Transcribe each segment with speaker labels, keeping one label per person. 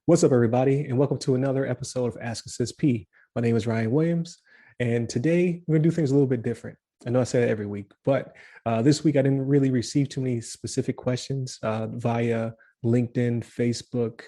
Speaker 1: What's up, everybody, and welcome to another episode of Ask a CISSP. My name is Ryan Williams, and today we're going to do things a little bit different. I know I say that every week, but this week I didn't really receive too many specific questions via LinkedIn, Facebook,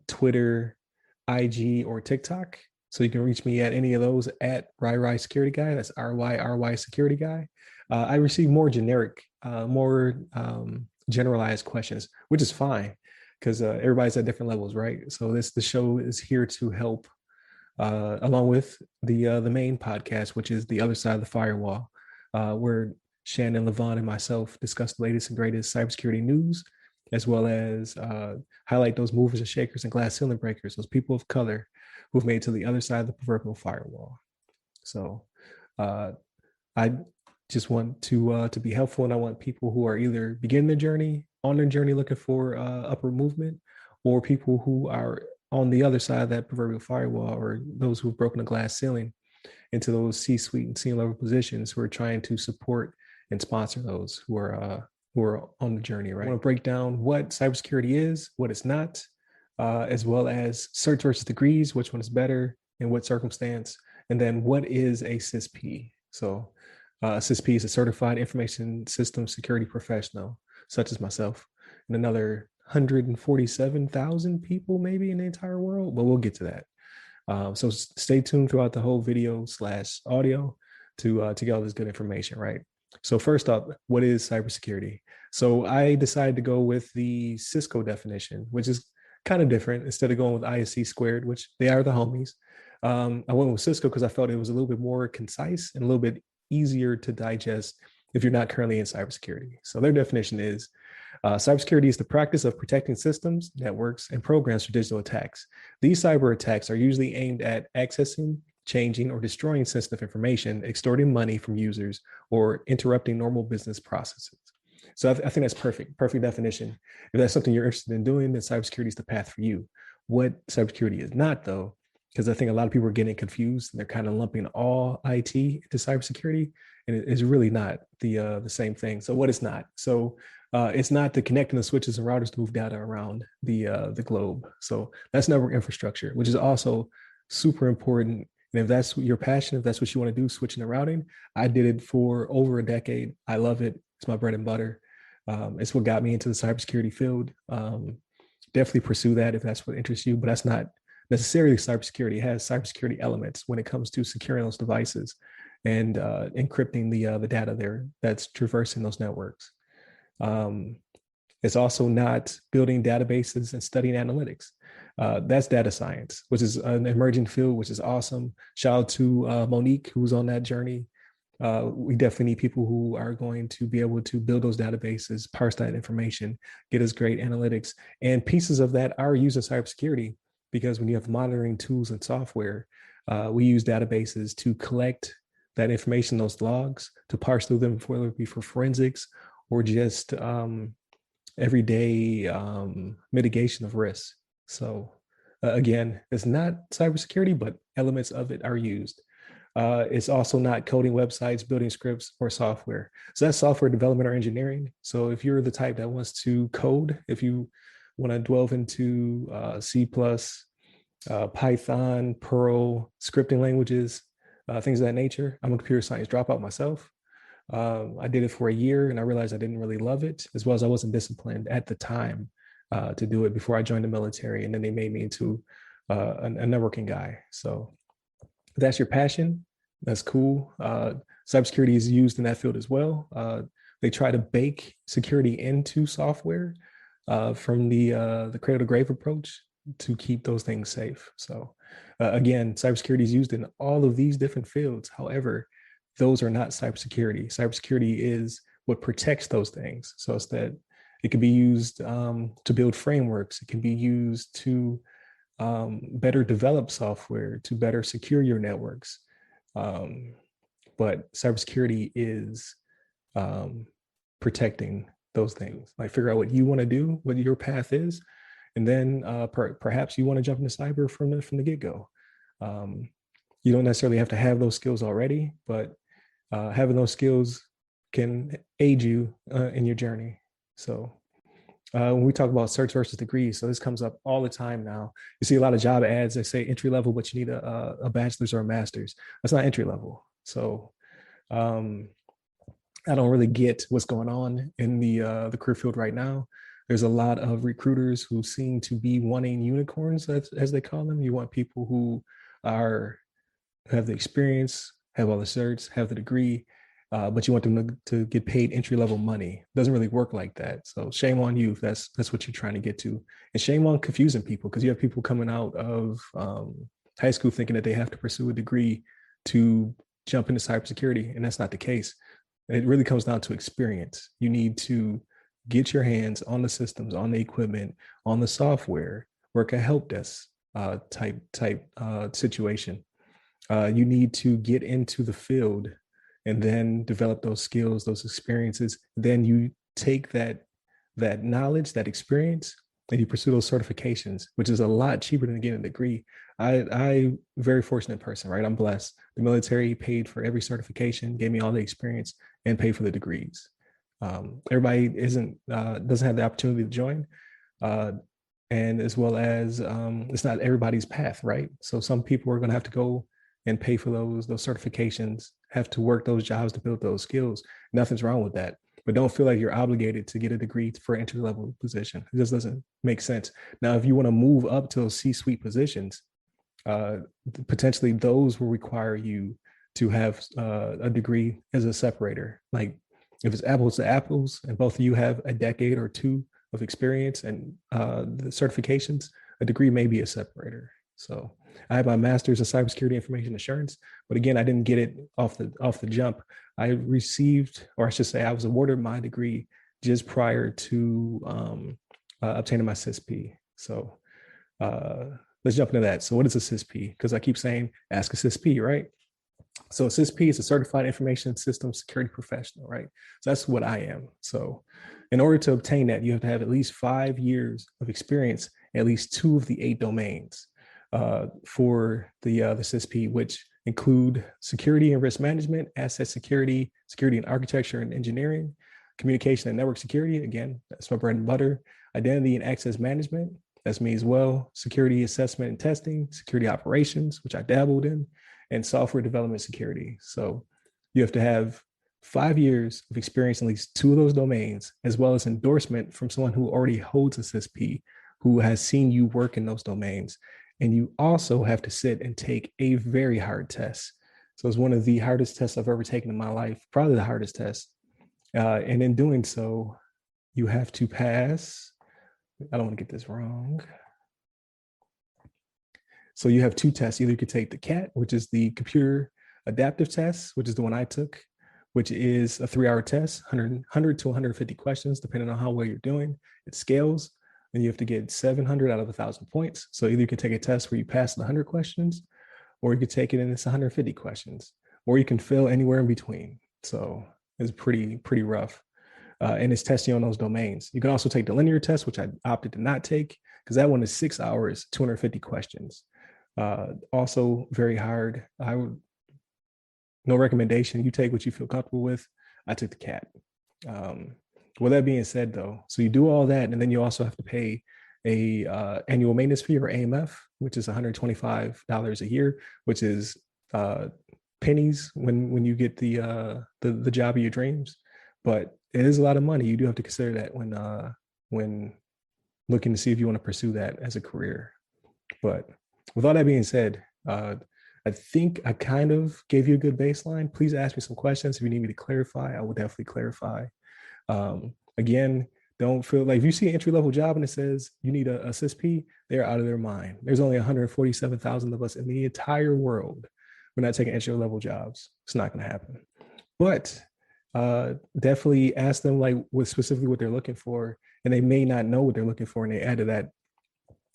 Speaker 1: Twitter, IG, or TikTok. So you can reach me at any of those at RyRy Security Guy. That's RYRY Security Guy. I receive more generic, more generalized questions, which is fine because everybody's at different levels, right? So the show is here to help, along with the main podcast, which is the other side of the firewall, where Shannon, Levon, and myself discuss the latest and greatest cybersecurity news, as well as highlight those movers and shakers and glass ceiling breakers, those people of color who've made it to the other side of the proverbial firewall. So I just want to be helpful, and I want people who are either beginning their journey, on their journey looking for upward movement, or people who are on the other side of that proverbial firewall, or those who've broken the glass ceiling into those C-suite and senior level positions who are trying to support and sponsor those who are on the journey, right? I want to break down what cybersecurity is, what it's not, as well as certs versus degrees, which one is better, in what circumstance, and then what is a CISSP. So a CISSP is a certified information system security professional, such as myself, and another 147,000 people maybe in the entire world, but we'll get to that. So stay tuned throughout the whole video / audio to get all this good information, right? So first up, what is cybersecurity? So I decided to go with the Cisco definition, which is kind of different. Instead of going with ISC squared, which they are the homies, I went with Cisco because I felt it was a little bit more concise and a little bit easier to digest if you're not currently in cybersecurity. So their definition is cybersecurity is the practice of protecting systems, networks, and programs from digital attacks. These cyber attacks are usually aimed at accessing, changing, or destroying sensitive information, extorting money from users, or interrupting normal business processes. So I think that's perfect definition. If that's something you're interested in doing, then cybersecurity is the path for you. What cybersecurity is not, though, because I think a lot of people are getting confused and they're kind of lumping all IT into cybersecurity, and it's really not the same thing. So what it's not? So it's not the connecting the switches and routers to move data around the globe. So that's network infrastructure, which is also super important. And if that's your passion, if that's what you want to do, switching and routing, I did it for over a decade. I love it. It's my bread and butter. It's what got me into the cybersecurity field. Definitely pursue that if that's what interests you, but that's not necessarily cybersecurity. It has cybersecurity elements when it comes to securing those devices and encrypting the data there that's traversing those networks. It's also not building databases and studying analytics. That's data science, which is an emerging field, which is awesome. Shout out to Monique, who's on that journey. We definitely need people who are going to be able to build those databases, parse that information, get us great analytics. And pieces of that are used in cybersecurity, because when you have monitoring tools and software, we use databases to collect that information, those logs, to parse through them, whether it be for forensics or just everyday mitigation of risk. So again, it's not cybersecurity, but elements of it are used. It's also not coding websites, building scripts, or software. So that's software development or engineering. So if you're the type that wants to code, if you want to delve into C++, Python, Perl, scripting languages, things of that nature, I'm a computer science dropout myself. I did it for a year and I realized I didn't really love it, as well as I wasn't disciplined at the time to do it before I joined the military. And then they made me into a networking guy. So if that's your passion, that's cool. Cybersecurity is used in that field as well. They try to bake security into software from the cradle to grave approach to keep those things safe. So again, cybersecurity is used in all of these different fields. However, those are not cybersecurity. Cybersecurity is what protects those things. So it's that it can be used to build frameworks. It can be used to better develop software, to better secure your networks. But cybersecurity is protecting those things. Like, figure out what you want to do, what your path is, and then perhaps you want to jump into cyber from the get-go. You don't necessarily have to have those skills already, but having those skills can aid you in your journey. So when we talk about certs versus degrees, so this comes up all the time now. You see a lot of job ads that say entry level, but you need a bachelor's or a master's. That's not entry level. So um, I don't really get what's going on in the career field right now. There's a lot of recruiters who seem to be wanting unicorns, as they call them. You want people who are have the experience, have all the certs, have the degree, but you want them to get paid entry level money. It doesn't really work like that. So shame on you if that's what you're trying to get to, and shame on confusing people, because you have people coming out of high school thinking that they have to pursue a degree to jump into cybersecurity, and that's not the case. It really comes down to experience. You need to get your hands on the systems, on the equipment, on the software, work a help desk type situation. You need to get into the field and then develop those skills, those experiences. Then you take that knowledge, that experience, and you pursue those certifications, which is a lot cheaper than getting a degree. I very fortunate person, right? I'm blessed. The military paid for every certification, gave me all the experience, and paid for the degrees. Everybody doesn't have the opportunity to join, and as well as it's not everybody's path, right? So some people are going to have to go and pay for those certifications, have to work those jobs to build those skills. Nothing's wrong with that, but don't feel like you're obligated to get a degree for entry level position. It just doesn't make sense. Now, if you want to move up to those C-suite positions, uh, potentially those will require you to have a degree as a separator. Like if it's apples to apples and both of you have a decade or two of experience and the certifications, a degree may be a separator. So I have my master's in cybersecurity information assurance, but again, I didn't get it off the jump. I received, or I should say, I was awarded my degree just prior to obtaining my CISSP. So let's jump into that. So what is a CISSP? Because I keep saying, ask a CISSP, right? So a CISSP is a certified information system security professional, right? So that's what I am. So in order to obtain that, you have to have at least 5 years of experience, at least 2 of the 8 domains for the CISSP, which include security and risk management, asset security, security and architecture and engineering, communication and network security. Again, that's my bread and butter. Identity and access management. That's me as well. Security assessment and testing, security operations, which I dabbled in, and software development security. So you have to have 5 years of experience in at least 2 of those domains, as well as endorsement from someone who already holds a CISSP, who has seen you work in those domains. And you also have to sit and take a very hard test. So it's one of the hardest tests I've ever taken in my life, probably the hardest test. And in doing so, you have to pass. I don't want to get this wrong. So you have 2 tests. Either you could take the CAT, which is the computer adaptive test, which is the one I took, which is a 3-hour test, 100 to 150 questions, depending on how well you're doing. It scales, and you have to get 700 out of 1,000 points. So either you can take a test where you pass the 100 questions, or you could take it and it's 150 questions, or you can fail anywhere in between. So it's pretty rough. And it's testing on those domains. You can also take the linear test, which I opted to not take, because that one is 6 hours, 250 questions. Also very hard. No recommendation. You take what you feel comfortable with. I took the CAT. With that being said, though, so you do all that, and then you also have to pay a annual maintenance fee, or AMF, which is $125 a year, which is pennies when you get the job of your dreams. But it is a lot of money. You do have to consider that when looking to see if you want to pursue that as a career. But with all that being said, I think I kind of gave you a good baseline. Please ask me some questions if you need me to clarify. I will definitely clarify. Again, don't feel like if you see an entry-level job and it says you need a CISSP, they're out of their mind. There's only 147,000 of us in the entire world. We're not taking entry-level jobs. It's not going to happen. But definitely ask them like what specifically what they're looking for, and they may not know what they're looking for, and they add to that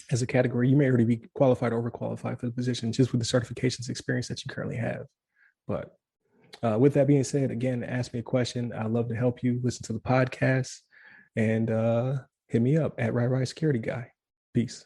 Speaker 1: as a category. You may already be qualified or overqualified for the position just with the certifications experience that you currently have. But with that being said, again, ask me a question. I'd love to help you. Listen to the podcast, and hit me up at Security Guy. Peace.